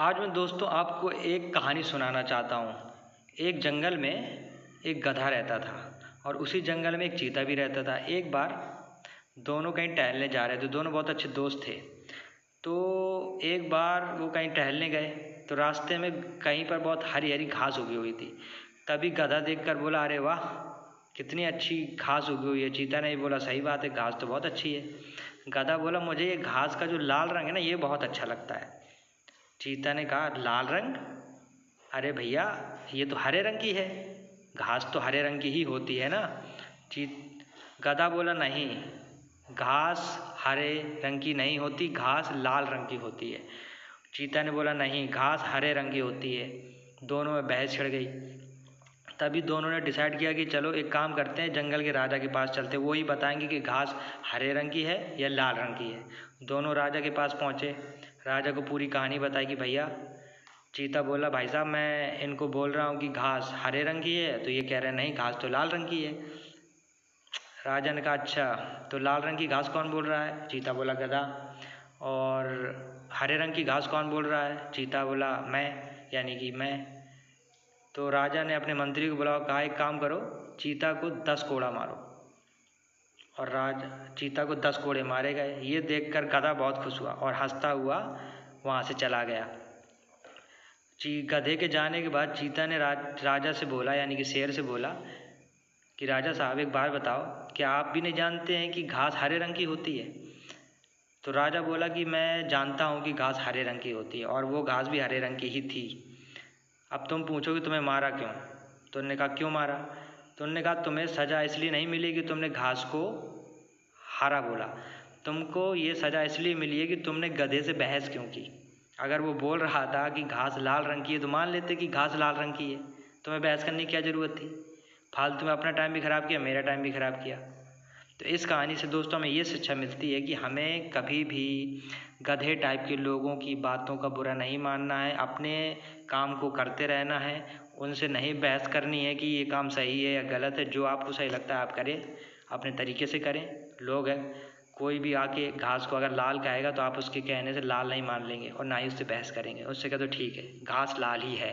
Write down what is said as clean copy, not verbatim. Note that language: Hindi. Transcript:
आज मैं दोस्तों आपको एक कहानी सुनाना चाहता हूँ। एक जंगल में एक गधा रहता था और उसी जंगल में एक चीता भी रहता था। एक बार दोनों कहीं टहलने जा रहे थे, दोनों बहुत अच्छे दोस्त थे। तो एक बार वो कहीं टहलने गए तो रास्ते में कहीं पर बहुत हरी हरी घास उगी हुई थी। तभी गधा देखकर बोला, अरे वाह, कितनी अच्छी घास उगी हुई है। चीता ने भी बोला, सही बात है, घास तो बहुत अच्छी है। गधा बोला, मुझे ये घास का जो लाल रंग है ना, ये बहुत अच्छा लगता है। चीता ने कहा, लाल रंग? अरे भैया, ये तो हरे रंग की है, घास तो हरे रंग की ही होती है ना। चीत गधा बोला, नहीं, घास हरे रंग की नहीं होती, घास लाल रंग की होती है। चीता ने बोला, नहीं, घास हरे रंग की होती है। दोनों में बहस छिड़ गई। तभी दोनों ने डिसाइड किया कि चलो एक काम करते हैं, जंगल के राजा के पास चलते, वो ही बताएंगे कि घास हरे रंग की है या लाल रंग की है। दोनों राजा के पास पहुँचे, राजा को पूरी कहानी बताई कि भैया, चीता बोला, भाई साहब, मैं इनको बोल रहा हूँ कि घास हरे रंग की है, तो ये कह रहे हैं नहीं, घास तो लाल रंग की है। राजा ने कहा, अच्छा, तो लाल रंग की घास कौन बोल रहा है? चीता बोला, गधा। और हरे रंग की घास कौन बोल रहा है? चीता बोला, मैं, यानी कि मैं। तो राजा ने अपने मंत्री को बुलाया, कहा, एक काम करो, चीता को 10 कोड़ा मारो। और चीता को 10 कोड़े मारे गए। ये देखकर गधा बहुत खुश हुआ और हंसता हुआ वहाँ से चला गया। गधे के जाने के बाद चीता ने राजा से बोला, यानी कि शेर से बोला कि राजा साहब, एक बात बताओ, क्या आप भी नहीं जानते हैं कि घास हरे रंग की होती है? तो राजा बोला कि मैं जानता हूँ कि घास हरे रंग की होती है और वो घास भी हरे रंग की ही थी। अब तुम पूछोगे तुम्हें मारा क्यों? तो उन्होंने कहा, क्यों मारा? तो उन्होंने कहा, तुम्हें सज़ा इसलिए नहीं मिली कि तुमने घास को हरा बोला, तुमको ये सज़ा इसलिए मिली है कि तुमने गधे से बहस क्यों की। अगर वो बोल रहा था कि घास लाल रंग की है तो मान लेते कि घास लाल रंग की है, तुम्हें बहस करने की क्या ज़रूरत थी? फालतू में अपना टाइम भी ख़राब किया, मेरा टाइम भी ख़राब किया। तो इस कहानी से दोस्तों हमें ये शिक्षा मिलती है कि हमें कभी भी गधे टाइप के लोगों की बातों का बुरा नहीं मानना है, अपने काम को करते रहना है, उनसे नहीं बहस करनी है कि ये काम सही है या गलत है। जो आपको सही लगता है आप करें, अपने तरीके से करें। लोग हैं, कोई भी आके घास को अगर लाल कहेगा तो आप उसके कहने से लाल नहीं मान लेंगे और ना ही उससे बहस करेंगे। उससे कह दो, ठीक है, घास लाल ही है।